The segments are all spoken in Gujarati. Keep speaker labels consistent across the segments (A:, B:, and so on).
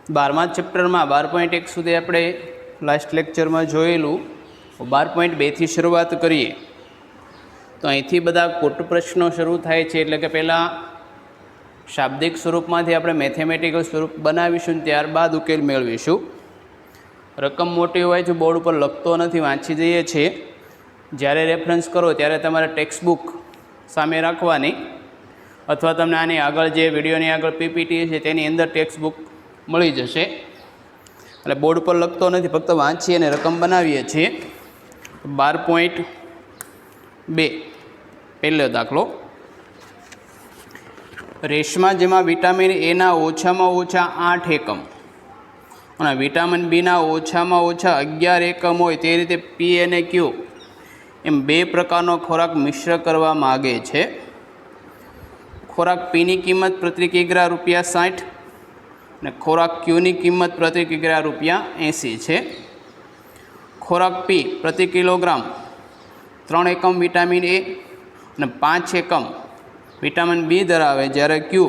A: 12મા ચેપ્ટરમાં 12.1 સુધી આપણે લાસ્ટ લેક્ચરમાં જોયેલું 12.2 થી શરૂઆત કરીએ તો અહીંથી બધા કોટ પ્રશ્નો શરૂ થાય છે. એટલે કે પહેલાં શાબ્દિક સ્વરૂપમાંથી આપણે મેથેમેટિકલ સ્વરૂપ બનાવીશું, ત્યારબાદ ઉકેલ મેળવીશું. રકમ મોટી હોય છે, બોર્ડ ઉપર લખતો નથી, વાંચી જઈએ છીએ. જ્યારે રેફરન્સ કરો ત્યારે તમારે ટેક્સ્ટબુક સામે રાખવાની, અથવા તમને આની આગળ જે વિડીયોની આગળ પીપીટી છે તેની અંદર ટેક્સ્ટબુક મળી જશે. એટલે બોર્ડ પર લખતો નથી, ફક્ત વાંચીએ અને રકમ બનાવીએ છીએ. 12.2 પહેલો દાખલો. રેશમા જેમાં વિટામિન એના ઓછામાં ઓછા 8 એકમ અને વિટામિન બીના ઓછામાં ઓછા 11 એકમ હોય તે રીતે પી અને ક્યુ એમ બે પ્રકારનો ખોરાક મિશ્ર કરવા માગે છે. ખોરાક પીની કિંમત પ્રતિ કિગ્રા ₹60 અને ખોરાક ક્યુની કિંમત પ્રતિ કિગ્રા ₹80 છે. ખોરાક પી પ્રતિ કિલોગ્રામ 3 એકમ વિટામિન એ અને 5 એકમ વિટામિન બી ધરાવે, જ્યારે ક્યુ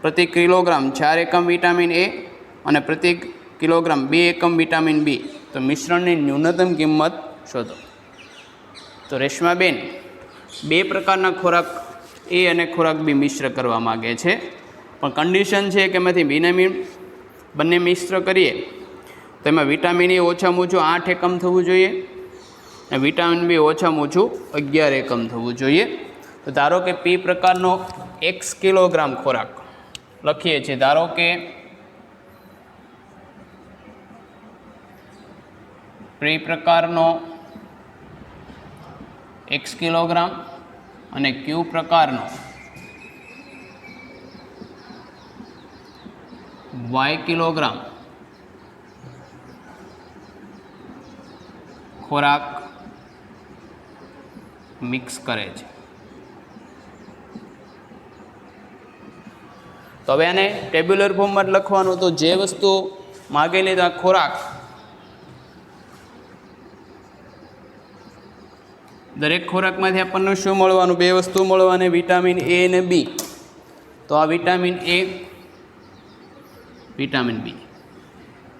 A: પ્રતિ કિલોગ્રામ 4 એકમ વિટામિન એ અને પ્રતિ કિલોગ્રામ 2 એકમ વિટામિન બી. તો મિશ્રણની ન્યૂનતમ કિંમત શોધો. તો રેશમાબેન બે પ્રકારના ખોરાક એ અને ખોરાક બી મિશ્ર કરવા માગે છે, પણ કન્ડિશન છે કે એમાંથી વિટામિન બંને મિશ્ર કરીએ તો એમાં વિટામિન એ ઓછામાં ઓછું 8 એકમ થવું જોઈએ અને વિટામિન બી ઓછામાં ઓછું 11 એકમ થવું જોઈએ. તો ધારો કે પી પ્રકારનો x કિલોગ્રામ ખોરાક લખીએ છીએ. ધારો કે પી પ્રકારનો x કિલોગ્રામ અને ક્યુ પ્રકારનો y કિલોગ્રામ ખોરાક મિક્સ કરે છે. તો હવે આને ટેબ્યુલર ફોર્મમાં લખવાનું. તો જે વસ્તુ માગેલી તો ખોરાક દરેક ખોરાકમાંથી આપણને શું મળવાનું? બે વસ્તુ મળવાની, વિટામિન એ અને બી. તો આ વિટામિન એ, વિટામિન બી.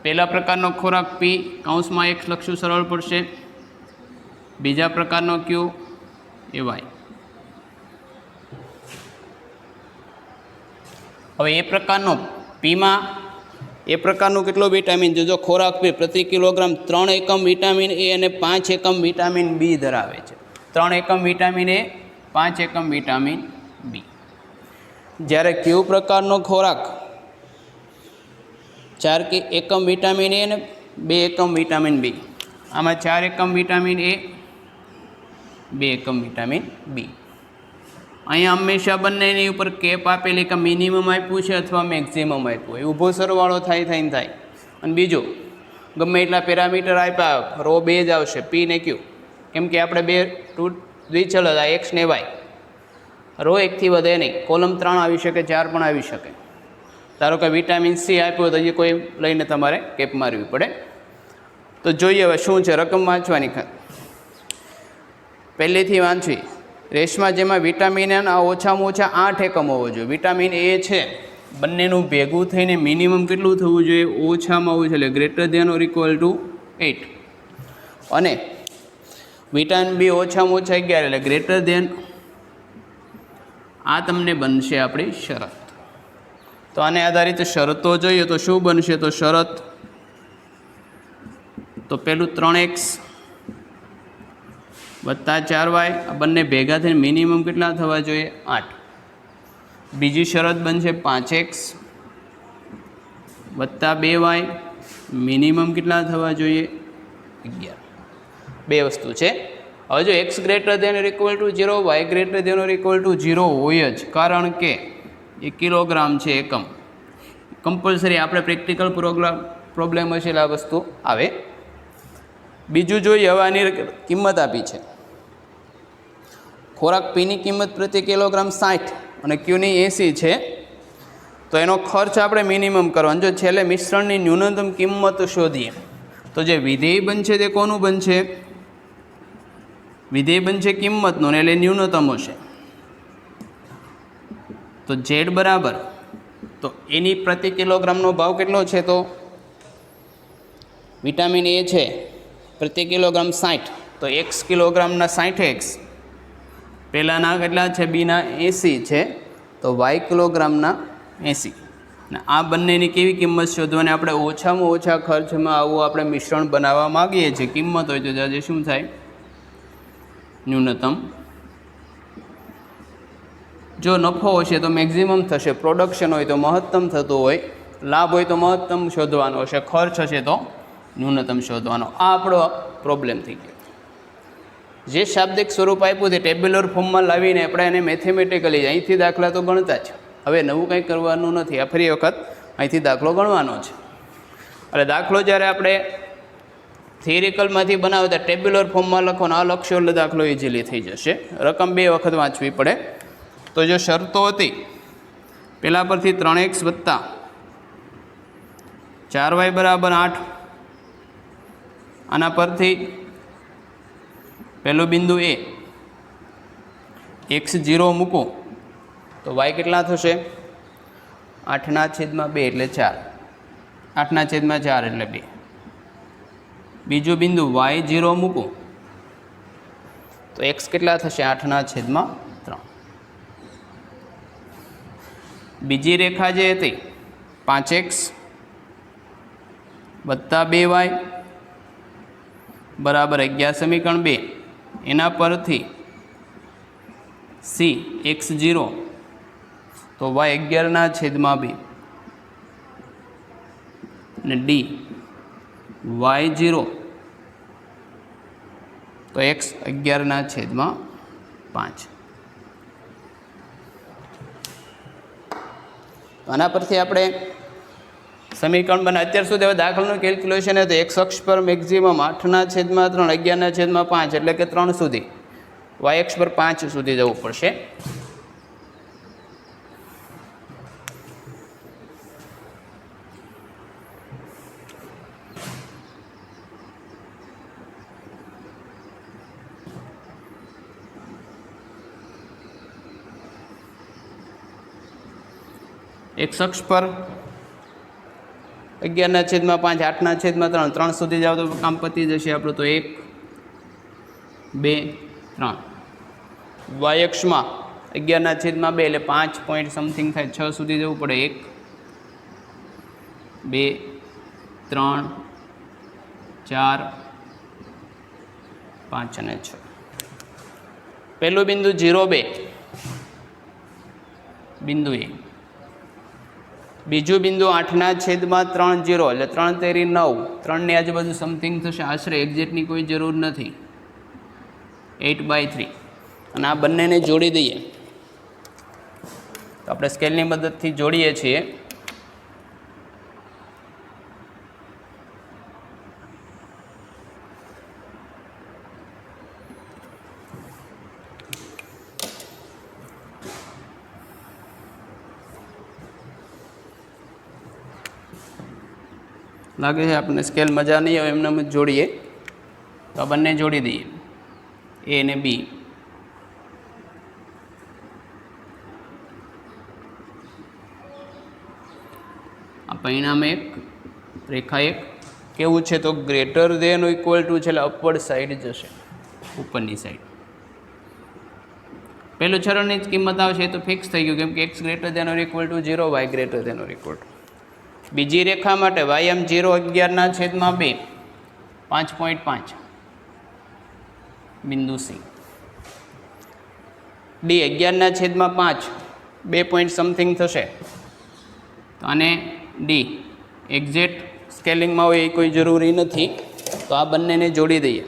A: પહેલા પ્રકારનો ખોરાક પી કૌંસમાં x લખશું, સરળ પડશે. બીજા પ્રકારનો ક્યુ એ વાય. હવે એ પ્રકારનો પીમાં એ પ્રકારનું કેટલો વિટામિન છે? જો ખોરાક પી પ્રતિ કિલોગ્રામ 3 એકમ વિટામિન એ અને 5 એકમ વિટામિન બી ધરાવે છે. 3 એકમ વિટામિન એ, 5 એકમ વિટામિન બી. જ્યારે ક્યુ પ્રકારનો ખોરાક 4 એકમ વિટામિન એ અને 2 એકમ વિટામિન બી. આમાં 4 એકમ વિટામિન એ, 2 એકમ વિટામિન બી. અહીંયા હંમેશા બંનેની ઉપર કેપ આપેલી કે મિનિમમ આપ્યું છે અથવા મેક્સિમમ આપ્યું હોય. ઊભો સરવાળો થાય. અને બીજું ગમે એટલા પેરામીટર આપ્યા, રો 2 જ આવશે, પી ને ક્યુ. કેમ કે આપણે બે દ્વિચલ હતા, એક્સ ને વાય. રો 1 થી વધે નહીં. કોલમ 3 આવી શકે, 4 પણ આવી શકે. ધારો કે વિટામિન સી આપ્યો તો હજી કોઈ લઈને તમારે કેપ મારવી પડે. તો જોઈએ હવે શું છે. રકમ વાંચવાની, પહેલેથી વાંચવી. રેશમા જેમાં વિટામિન એના ઓછામાં ઓછા 8 એકમ હોવો જોઈએ. વિટામિન એ છે, બંનેનું ભેગું થઈને મિનિમમ કેટલું થવું જોઈએ? ઓછામાં ઓછું, એટલે greater than or equal to 8. અને વિટામિન બી ઓછામાં ઓછા 11, એટલે ગ્રેટર ધેન. આ તમને બનશે આપણી શરત. તો આને આધારિત શરતો જોઈએ તો શું બનશે? તો શરત તો પેલું 3x વત્તા 4y, આ બંને ભેગા થઈને મિનિમમ કેટલા થવા જોઈએ? 8. બીજી શરત બનશે 5x વત્તા 2y, મિનિમમ કેટલા થવા જોઈએ? 11. બે વસ્તુ છે. હવે જો x greater than or equal to 0, y greater than or equal to 0 હોય જ, કારણ કે એ કિલોગ્રામ છે, એકમ. કમ્પલસરી આપણે પ્રેક્ટિકલ પ્રોબ્લેમ હશે એટલે આ વસ્તુ આવે. બીજું જોઈએ. હવે આની કિંમત આપી છે. ખોરાક પીની કિંમત પ્રતિ કિલોગ્રામ 60 અને ક્યુની 80 છે. તો એનો ખર્ચ આપણે મિનિમમ કરવાનો. જો છેલ્લે મિશ્રણની ન્યૂનતમ કિંમત શોધીએ તો જે વિધેય બનશે તે કોનું બનશે? વિધેય બનશે કિંમતનો, એટલે ન્યૂનતમ હશે. તો z બરાબર, તો એની પ્રતિ કિલોગ્રામનો ભાવ કેટલો છે? તો વિટામિન એ છે પ્રતિ કિલોગ્રામ 60, તો એક્સ કિલોગ્રામના 60 એક્સ, પહેલાંના કેટલા છે? બીના 80 છે, તો વાય કિલોગ્રામના 80. અને આ બંનેની કેવી કિંમત શોધવાની? આપણે ઓછામાં ઓછા ખર્ચમાં આવું આપણે મિશ્રણ બનાવવા માગીએ છીએ. કિંમત હોય તો આજે શું થાય? ન્યૂનતમ. જો નફો હશે તો મેક્ઝિમમ થશે, પ્રોડક્શન હોય તો મહત્તમ થતું હોય, લાભ હોય તો મહત્તમ શોધવાનો હશે, ખર્ચ હશે તો ન્યૂનતમ શોધવાનો. આ આપણો પ્રોબ્લેમ થઈ ગયો. જે શાબ્દિક સ્વરૂપ આપ્યું છે ટેબ્યુલર ફોર્મમાં લાવીને આપણે એને મેથેમેટિકલી અહીંથી દાખલા તો ગણતા જ, હવે નવું કંઈ કરવાનું નથી. આ ફરી વખત અહીંથી દાખલો ગણવાનો છે. એટલે દાખલો જ્યારે આપણે થિયરિકલમાંથી બનાવતા ટેબ્યુલર ફોર્મમાં લખવાનો, આ લખશો એટલે દાખલો ઇઝીલી થઈ જશે. રકમ 2 વખત વાંચવી પડે. તો જો શરતો હતી પહેલાં પરથી 3x વત્તા 4y બરાબર 8, આના પરથી પહેલું બિંદુ એ x0 મૂકો તો y કેટલા થશે? 8/2 એટલે 4, 8/4 એટલે 2. બીજું બિંદુ y0 મૂકો તો x કેટલા થશે? 8/3. બીજી રેખા જે હતી 5x વત્તા 2y બરાબર 11, સમીકરણ 2, એના પરથી c x0 તો y 11/2 અને d y0 તો x 11/5. આના પરથી આપણે સમીકરણ બને. અત્યાર સુધી હવે દાખલાનું કેલ્ક્યુલેશન હતું. એક્સ અક્ષ પર મેક્ઝિમમ 8/3, 11/5 એટલે કે 3 સુધી, વાય અક્ષ પર 5 સુધી જવું પડશે. એક્સ અક્ષ પર 11/5, 8/3, 3 સુધી જાઓ તો કામ પતી જશે આપણું. તો 1, 2, 3. વાય અક્ષમાં 11/2 એટલે 5 પોઈન્ટ સમથિંગ થાય, 6 સુધી જવું પડે. 1, 2, 3, 4, 5 અને 6. પહેલું બિંદુ 0, 2 બિંદુ એ. બીજું બિંદુ 8/3, 0 એટલે 3 તેરી 9, 3ની આજુબાજુ સમથિંગ થશે આશરે, એક્ઝેક્ટની કોઈ જરૂર નથી. 8/3. અને આ બંનેને જોડી દઈએ તો આપણે સ્કેલની મદદથી જોડીએ છીએ. લાગે છે આપણને સ્કેલ મજા નહીં આવે એમને જ જોડીએ. તો આ બંને જોડી દઈએ, એ અને બી. આ પરિણામ 1, રેખા 1 કેવું છે? તો ગ્રેટર દેન ઇક્વલ ટુ છે એટલે અપવર્ડ સાઈડ જશે, ઉપરની સાઈડ. પહેલું ચરણની જ કિંમત આવશે એ તો ફિક્સ થઈ ગયું, કેમ કે x greater than or equal to 0, y greater than or equal to. બીજી રેખા માટે ym0 11/2 5.5 બિંદુ સી, ડી 11/5 2 પોઈન્ટ સમથિંગ થશે. અને ડી એક્ઝેક્ટ સ્કેલિંગમાં હોય એ કોઈ જરૂરી નથી. તો આ બંનેને જોડી દઈએ.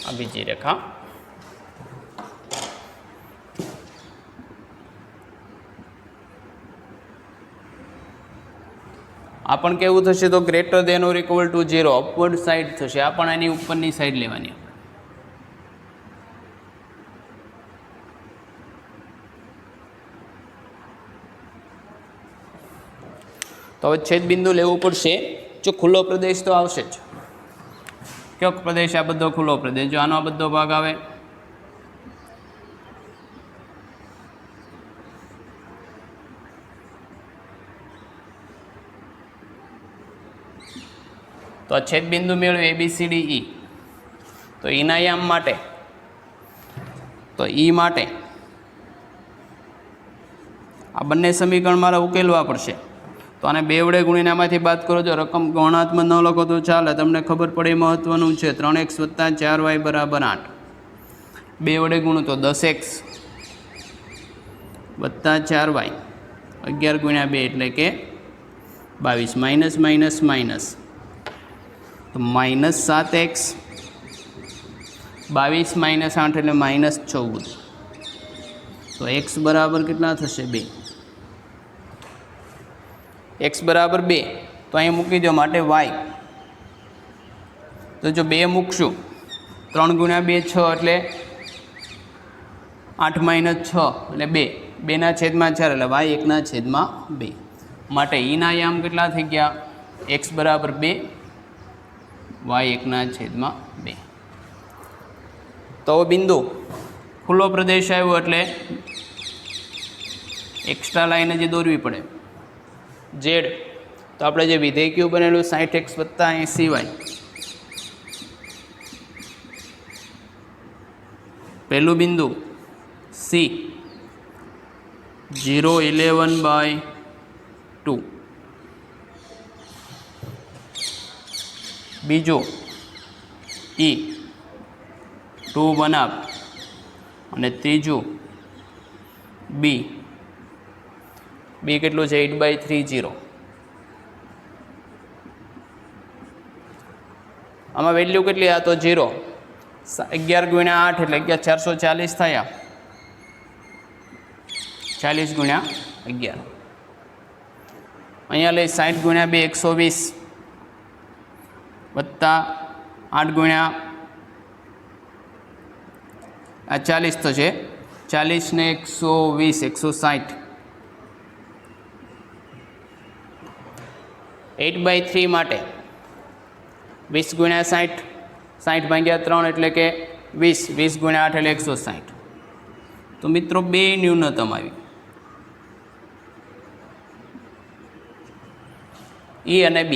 A: આ બીજી રેખા. આ પણ કેવું થશે? તો greater than or equal to 0, upward side થશે. આ પણ એની ઉપરની સાઈડ લેવાની. તો હવે છેદ બિંદુ લેવું પડશે. જો ખુલ્લો પ્રદેશ તો આવશે જ. કયો પ્રદેશ? આ બધો ખુલ્લો પ્રદેશ. જો આનો બધો ભાગ આવે તો આ છેદ બિંદુ મેળવે ABCDE. તો ઈના યામ માટે તો ઈ માટે આ બંને સમીકરણ મારે ઉકેલવા પડશે. તો આને 2 વડે ગુણીને આમાંથી બાદ કરો. જો રકમ ગૌણાત્મક ન લખો તો ચાલે, તમને ખબર પડે એ મહત્વનું છે. 3x + 4y = 8. 2 વડે ગુણો તો 10x + 4y. 11 × 2 એટલે કે 22. માઇનસ માઇનસ માઇનસ તો -7x. 22 - 8 એટલે -14. તો x બરાબર કેટલા થશે? 2. x બરાબર 2. તો અહીં મૂકી દો. માટે y તો જો 2 મૂકશું 3 × 2 6 એટલે 8 - 6 એટલે 2. 2/4 એટલે y 1/2. માટે ઈના યામ કેટલા થઈ ગયા? x બરાબર 2, y 1/2. તો બિંદુ ખુલ્લો પ્રદેશ આવ્યો એટલે એક્સ્ટ્રા લાઈન જે દોરવી પડે. ઝેડ તો આપણે જે વિધેય ક્યુ બનેલું 60x + 80y. પહેલું બિંદુ C 0, 11/2. બીજું E 2 બનાવ અને ત્રીજું B કેટલું છે? 8/30. આમાં વેલ્યુ કેટલી? આ તો 0. 11 × 8 એટલે 440 થયા. 40 × 11. અહીંયા લઈ 60 × 2 120 વત્તા 8 × આ 40 થશે. 40 ને 120 160. 8/3 માટે 20 × 60 60/3 એટલે કે 20 20 × 8 એટલે 160. તો મિત્રો 2 ન્યૂનતમ આવી. E અને B.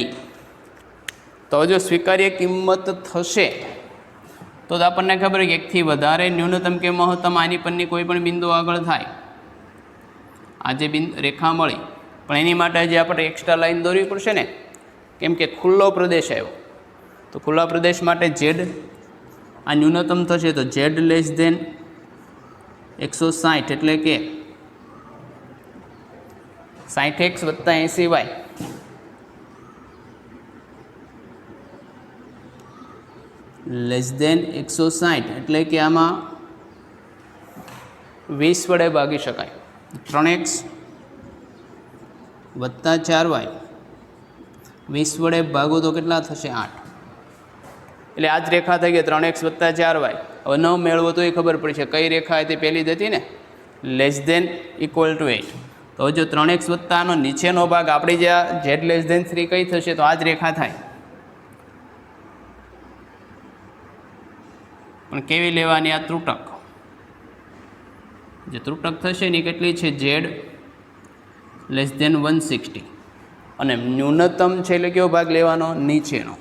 A: તો જો સ્વીકાર્ય કિંમત થશે તો આપણને ખબર કે એકથી વધારે ન્યૂનતમ કે મહત્તમ આની પરની કોઈ પણ બિંદુ આગળ થાય. આ જે રેખા મળી પણ એની માટે જે આપણે એક્સ્ટ્રા લાઈન દોરવી પડશે ને, કેમ કે ખુલ્લો પ્રદેશ આવ્યો. તો ખુલ્લા પ્રદેશ માટે ઝેડ આ ન્યૂનતમ થશે. તો ઝેડ < 160 એટલે કે 60x + 80y. <160 એટલે કે આમાં 20 વડે ભાગી શકાય. 3x + 4y 20 વડે ભાગો તો કેટલા થશે? 8. એટલે આ જ રેખા થઈ ગઈ 3x + 4y. હવે ન મેળવો તો એ ખબર પડશે કઈ રેખા હતી? પહેલી જ હતી ને, <= 8. તો જો 3x + આનો નીચેનો ભાગ આપણી જે z <3 કઈ થશે? તો આ જ રેખા થાય. પણ કેવી લેવાની? આ ત્રુટક. જે ત્રુટક થશે ને કેટલી છે? z < 160. અને ન્યૂનતમ છે એટલે કયો ભાગ લેવાનો? નીચેનો.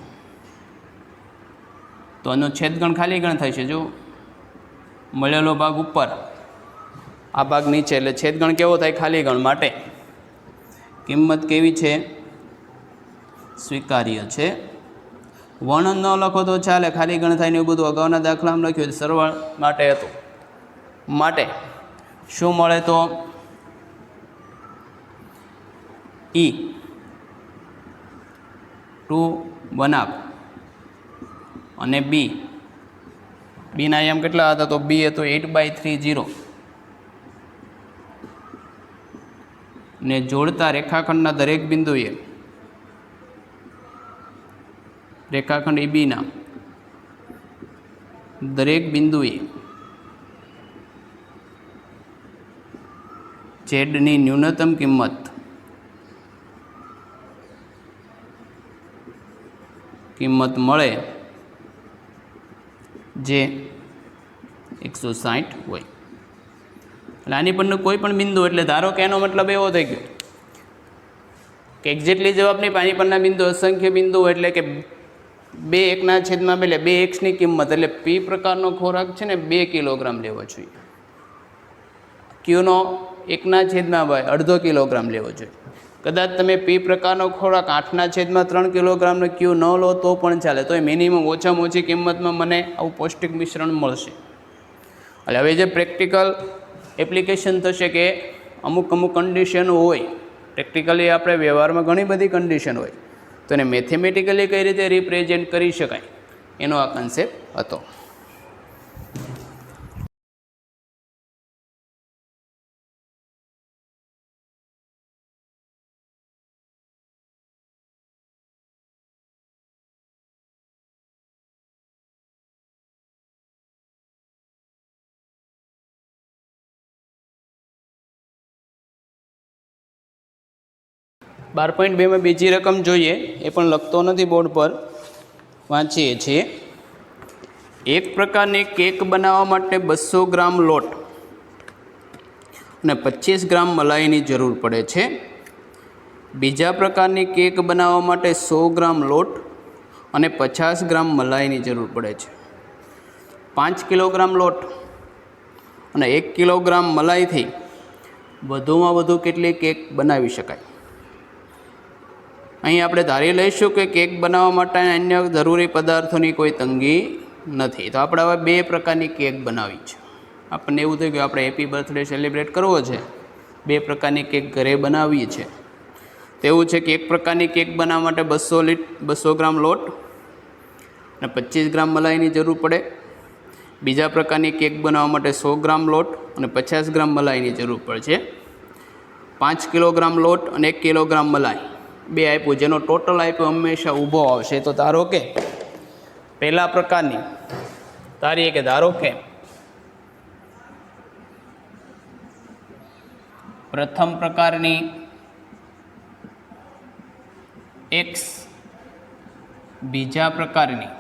A: તો આનો છેદગણ ખાલી ગણ થશે. જો મળેલો ભાગ ઉપર, આ ભાગ નીચે, એટલે છેદગણ કેવો થાય? ખાલી ગણ. માટે કિંમત કેવી છે? સ્વીકાર્ય છે. વર્ણન ન લખો તો ચાલે, ખાલી ગણ થાય ને એવું બધું અગાઉના દાખલામાં લખ્યું સરવાળ માટે હતું. માટે શું મળે? તો E 2 બનાવ અને B ના એમ કેટલા હતા? તો B હતો 8/30. ને જોડતા રેખાખંડના દરેક બિંદુએ રેખાખંડ EB ના દરેક બિંદુએ ઝેડની ન્યૂનતમ કિંમત કિંમત મળે જે 160 હોય. એટલે આની પરનું કોઈ પણ બિંદુ, એટલે ધારો કે એનો મતલબ એવો થઈ ગયો કે એક્ઝેક્ટલી જવાબ નહીં, આની પરના બિંદુ અસંખ્ય બિંદુ, એટલે કે 2 1/2 એટલે 2x ની કિંમત, એટલે પી પ્રકારનો ખોરાક છે ને 2 કિલોગ્રામ લેવો જોઈએ. ક્યુનો 1/2 કિલોગ્રામ લેવો જોઈએ. કદાચ તમે પી પ્રકારનો ખોરાક 8/3 કિલોગ્રામનો ક્યુ ન લો તો પણ ચાલે, તો એ મિનિમમ ઓછામાં ઓછી કિંમતમાં મને આવું પૌષ્ટિક મિશ્રણ મળશે. એટલે હવે જે પ્રેક્ટિકલ એપ્લિકેશન થશે કે અમુક કન્ડિશન હોય, પ્રેક્ટિકલી આપણે વ્યવહારમાં ઘણી બધી કન્ડિશન હોય, તો એને મેથેમેટિકલી કઈ રીતે રિપ્રેઝેન્ટ કરી શકાય એનો આ કન્સેપ્ટ હતો. બાર પોઈન્ટ 2માં બીજી રકમ જોઈએ, એ પણ લખતો નથી બોર્ડ પર, વાંચીએ છીએ. એક પ્રકારની કેક બનાવવા માટે 200 ગ્રામ લોટ અને 25 ગ્રામ મલાઈની જરૂર પડે છે. બીજા પ્રકારની કેક બનાવવા માટે 100 ગ્રામ લોટ અને 50 ગ્રામ મલાઈની જરૂર પડે છે. 5 કિલોગ્રામ લોટ અને 1 કિલોગ્રામ મલાઈથી વધુમાં વધુ કેટલી કેક બનાવી શકાય? અહીં આપણે ધારી લઈશું કે કેક બનાવવા માટે અન્ય જરૂરી પદાર્થોની કોઈ તંગી નથી. તો આપણે હવે 2 પ્રકારની કેક બનાવી છે. આપણને એવું થયું કે આપણે હેપી બર્થડે સેલિબ્રેટ કરવો છે, 2 પ્રકારની કેક ઘરે બનાવીએ છીએ. તેવું છે કે એક પ્રકારની કેક બનાવવા માટે 200 ગ્રામ લોટ અને 25 ગ્રામ મલાઈની જરૂર પડે. બીજા પ્રકારની કેક બનાવવા માટે 100 ગ્રામ લોટ અને 50 ગ્રામ મલાઈની જરૂર પડશે. 5 કિલોગ્રામ લોટ અને 1 કિલોગ્રામ મલાઈ 2 આપ્યું, જેનો ટોટલ આપ્યો હંમેશા ઊભો આવશે. તો ધારો કે પહેલા પ્રકારની ધારીએ કે ધારો કે પ્રથમ પ્રકારની x, બીજા પ્રકારની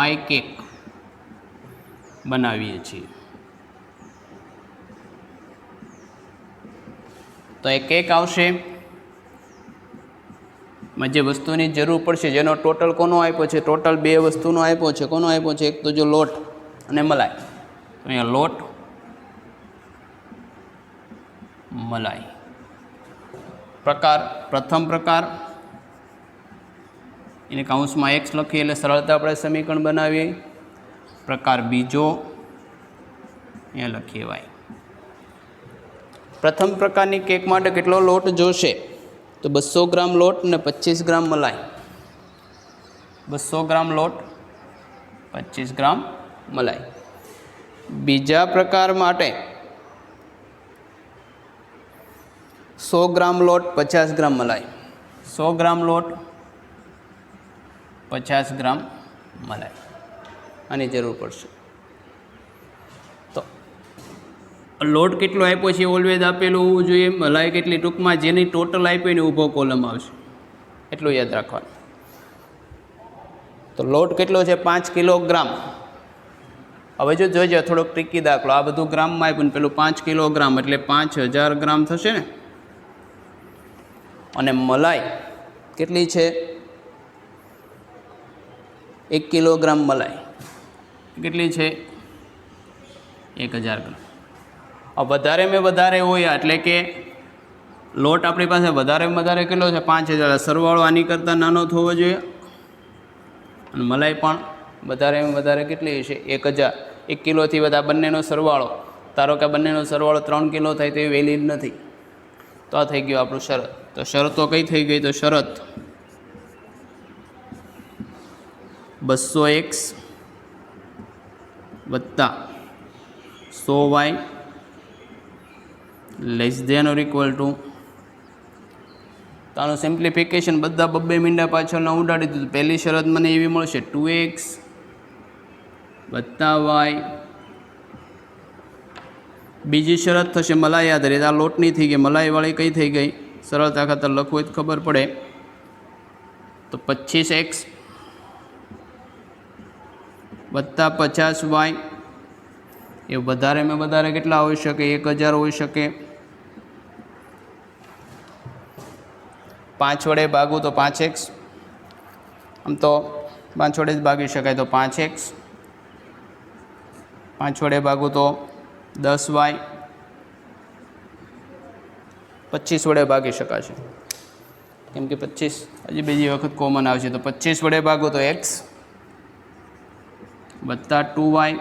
A: y કેક બનાવીએ છીએ. તો એ કેક આવશે જે વસ્તુની જરૂર પડશે, જેનો ટોટલ કોનો આપ્યો છે? ટોટલ 2 વસ્તુનો આપ્યો છે. કોનો આપ્યો છે? એક તો જો લોટ અને મલાઈ. તો અહીંયા લોટ, મલાઈ. પ્રકાર પ્રથમ પ્રકાર, એને કૌંસમાં x લખીએ એટલે સરળતા આપણે સમીકરણ બનાવીએ. પ્રકાર બીજો અહીંયા લખીએ y. પ્રથમ પ્રકારની કેક માટે કેટલો લોટ જોશે? તો 200 ગ્રામ લોટ અને 25 ગ્રામ મલાઈ. 200 ગ્રામ લોટ, 25 ગ્રામ મલાઈ. બીજા પ્રકાર માટે 100 ગ્રામ લોટ, 50 ગ્રામ મલાઈ. 100 ગ્રામ લોટ, 50 ગ્રામ મલાઈ આની જરૂર પડશે. તો લોટ કેટલો આપ્યો છે ઓલવેઝ આપેલું હોવું જોઈએ. મલાઈ કેટલી, ટૂંકમાં જેની ટોટલ આપી એને ઊભો કોલમ આવશે, એટલું યાદ રાખવાનું. તો લોટ કેટલો છે? 5 કિલોગ્રામ. હવે જો જોઈજો થોડોક ટ્રિકી દાખલો, આ બધું ગ્રામમાં આપ્યું ને પેલું 5 કિલોગ્રામ એટલે 5000 ગ્રામ થશે ને. અને મલાઈ કેટલી છે? 1 કિલોગ્રામ મલાઈ કેટલી છે? 1000 ગ્રામ. વધારેમાં વધારે હોય એટલે કે લોટ આપણી પાસે વધારેમાં વધારે કેટલો છે? 5000. સરવાળો આની કરતાં નાનો થવો જોઈએ. અને મલાઈ પણ વધારેમાં વધારે કેટલી છે? 1000. 1 કિલોથી બધા બંનેનો સરવાળો, ધારો કે બંનેનો સરવાળો 3 કિલો થાય તો એ વેલિડ નથી. તો આ થઈ ગયું આપણું શરત. તો શરતો કઈ થઈ ગઈ? તો શરત 200x વત્તા 100y less than or equal to, તો આનું સિમ્પ્લિફિકેશન બધા 2 મીંડા પાછળના ઉડાડી દીધું. પહેલી શરત મને એવી મળશે 2x વત્તા y. બીજી શરત થશે મલાઈ આધારિત, આ લોટની થઈ ગઈ, મલાઈવાળી કઈ થઈ ગઈ? सरलता खातर लखવું तो खबर पड़े तो 25x वत्ता 50y ये वधारे में वधारे केटला होई शके 1000 होई शके 5 वडे भागू तो 5x आम तो 5 वडे ज भागी शकाय तो 5x 5 वडे भागू तो 10y 25 वडे भागी शकाशे केम के 25 हजी बीजी वखत कॉमन आवशे तो 25 वडे भागू तो x वत्ता 2y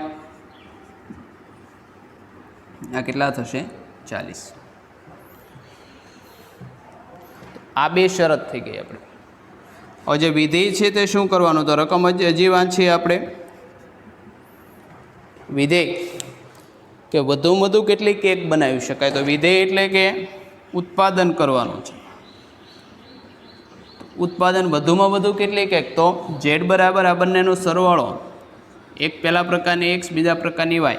A: आ केटला थशे 40। आ बे शरत थई गई आपणे। हवे जे विधेय छे ते शुं करवानुं तो रकम हजी वांचीए आपणे विधेय के वधुमां वधु केटली केक बनावी शकाय तो विधेय एटले के उत्पादन करवानुं छे। उत्पादन वधुमां वधु केटली केक तो z बराबर आ बंनेनो सरवाळो एक पहला प्रकारनी x बीजा प्रकारनी y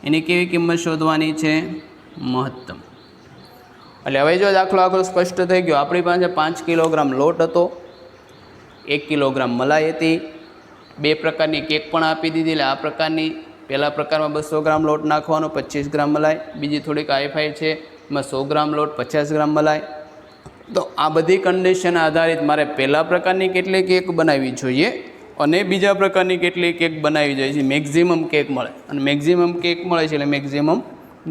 A: एनी केवी किंमत शोधवानी छे महत्तम। એટલે હવે જો દાખલો આખો સ્પષ્ટ થઈ ગયો આપણી પાસે 5 કિલોગ્રામ લોટ હતો 1 કિલોગ્રામ મલાઈ હતી બે પ્રકારની કેક પણ આપી દીધી એટલે આ પ્રકારની પહેલા પ્રકારમાં 200 ગ્રામ લોટ નાખવાનો 25 ગ્રામ મલાઈ બીજી થોડીક હાઈફાઈ છે એમાં 100 ગ્રામ લોટ 50 ગ્રામ મલાઈ તો આ બધી કન્ડિશન આધારિત મારે પહેલા પ્રકારની કેટલી કેક બનાવવી જોઈએ અને બીજા પ્રકારની કેટલી કેક બનાવવી જોઈએ છે મેક્સિમમ કેક મળે અને મેક્સિમમ કેક મળે છે એટલે મેક્સિમમ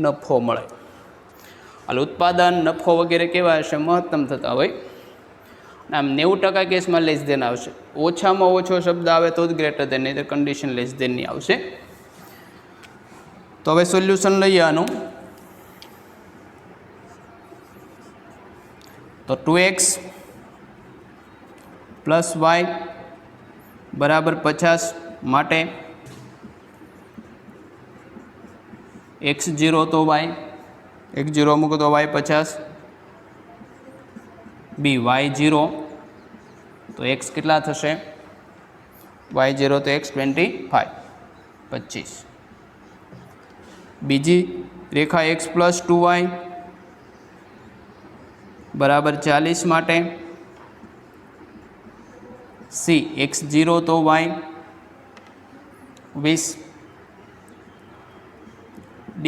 A: નફો મળે। हाल उत्पादन नफो वगैरह केवा हशे महत्तम थता होय आम 90% केस में लेस देन आवशे ओछा में ओछो शब्द आवे तो ज ग्रेटर देन नहीं तो कंडीशन लेस देन नहीं आवशे। तो हवे सोल्यूशन लईए आनु तो 2x प्लस y बराबर 50 माटे x0 तो y x0 मूको तो y 50 b y0 तो x कितना थशे y0 तो x 25 25 बीजी रेखा x प्लस 2y बराबर 40 माटे c x0 तो y 20 d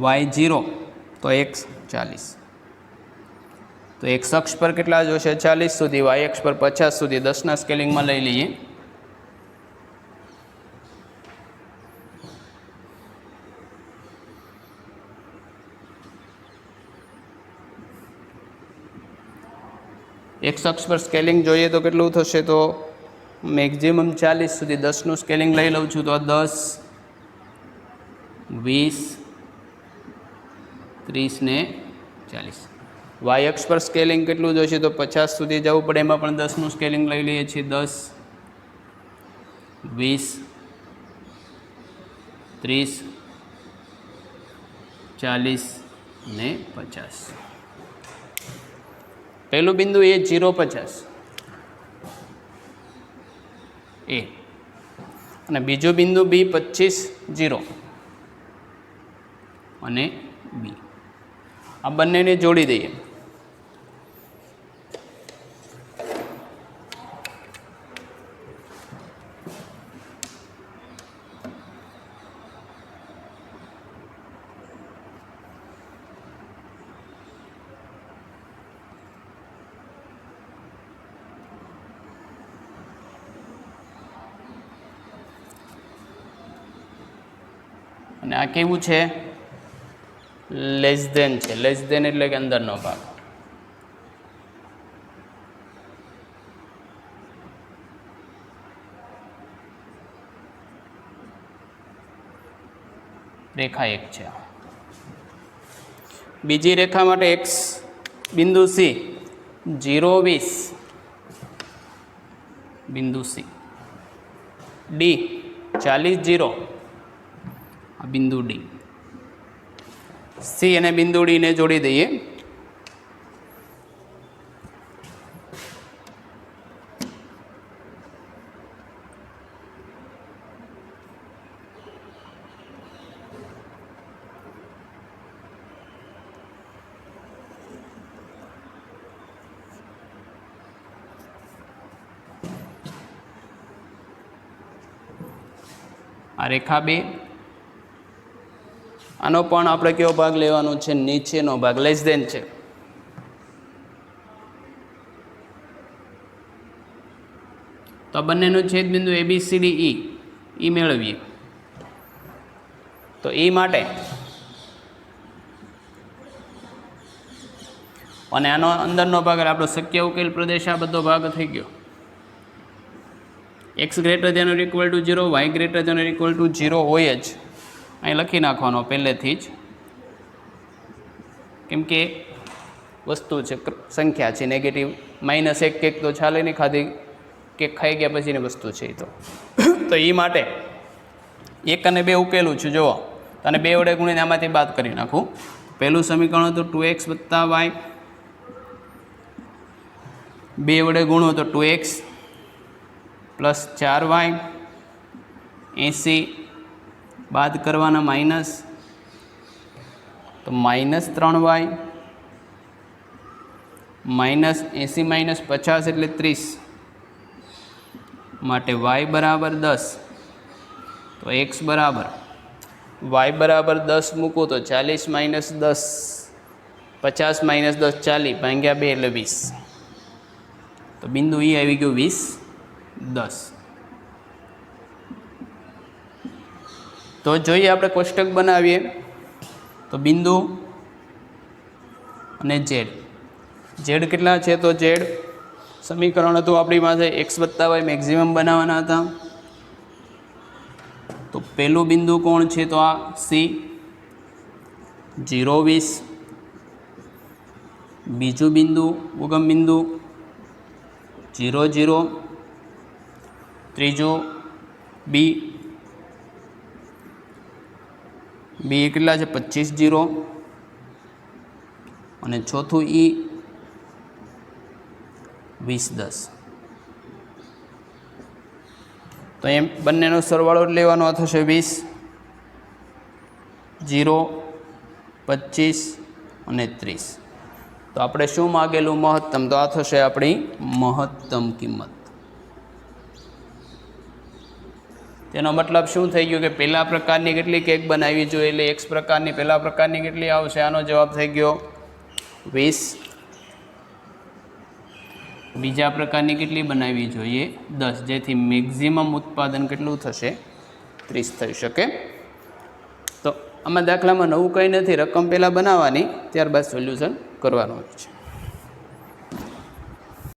A: y0 तो x 40 तो x अक्ष पर केटला जोशे 40 सुधी y अक्ष पर 50 सुधी 10 ना स्केलिंग में लई लीए। x अक्ष पर स्केलिंग जोईए तो केटलुं थशे तो मैक्सिमम 40 सुधी 10 नु स्केलिंग लई लऊं छुं तो 10 20 30 ने 40 वाय अक्ष पर स्केलिंग केटलुं जोईए तो 50 सुधी जवुं पड़े एमां पण 10 नु स्केलिंग लई लईए छीए 10 20 30 40 ने 50 पहलू बिंदु ए 0 50 ए अने बीजो बिंदु बी 25 0 अने बी आ बने ने जोड़ी दईए। અને આ કેવું છે લેસ ધેન છે લેસ ધેન એટલે કે અંદરનો ભાગ રેખા એક છે બીજી રેખા માટે x બિંદુ C 0 20 બિંદુ C D 40 0 आ बिंदु डी सी અને બિંદુ ડી ને જોડી દઈએ। આ રેખા 2, આનો પણ આપણે કેવો ભાગ લેવાનો છે? નીચેનો ભાગ, લેસ દેન છે. તો આ બંનેનું છેદબિંદુ ABCD E મેળવીએ. તો E માટે અને આનો અંદરનો ભાગ આપણો શક્ય ઉકેલ પ્રદેશ આ બધો ભાગ થઈ ગયો. x > 0, y > 0 હોય જ. અહીં લખી નાખવાનો પહેલેથી જ, કેમ કે વસ્તુ છે, સંખ્યા છે, નેગેટિવ -1 કેક તો ચાલે નહીં, ખાધી કેક ખાઈ ગયા પછીની વસ્તુ છે એ તો એ માટે 1 અને 2 ઉકેલું છું. જુઓ, અને 2 વડે ગુણીને આમાંથી બાદ કરી નાખું. પહેલું સમીકરણ હતું 2x + y, 2 વડે ગુણો તો 2x + 4y, 80 બાદ કરવાના માઇનસ, તો -3y, -80 - 50 એટલે 30, માટે y = 10. તો x બરાબર y = 10 મૂકું તો 40 - 10, 50 - 10 40, ભાગ્યા 2 એટલે 20. તો બિંદુ E આવી ગયું 20, 10. તો જોઈએ આપણે કોષ્ટક બનાવીએ. તો બિંદુ અને ઝેડ કેટલા છે? તો ઝેડ સમીકરણ હતું આપણી પાસે x + y મેક્સિમમ બનાવવાના હતા. તો પહેલું બિંદુ કોણ છે? તો આ C, 0, 20. બીજું બિંદુ, ઉગમ બિંદુ 0, 0. ત્રીજું B કેટલા છે? 25, 0. અને ચોથું E 20, 10. તો એમ બંનેનો સરવાળો લેવાનો થશે 20, 0, 25 અને 30. તો આપણે શું માગેલું? મહત્તમ. તો આ થશે આપણી મહત્તમ કિંમત. તેનો મતલબ શું થઈ ગયું કે પહેલા પ્રકારની કેટલી કેક બનાવવી જોઈએ? એટલે x પ્રકારની, પહેલા પ્રકારની કેટલી આવશે? આનો જવાબ થઈ ગયો 20. બીજા પ્રકારની કેટલી બનાવવી જોઈએ? 10, જેથી મેક્સિમમ ઉત્પાદન કેટલું થશે? 30 થઈ શકે. તો આમાં દાખલામાં નવું કંઈ નથી, રકમ પહેલાં બનાવવાની, ત્યારબાદ સોલ્યુશન કરવાનું હોય છે.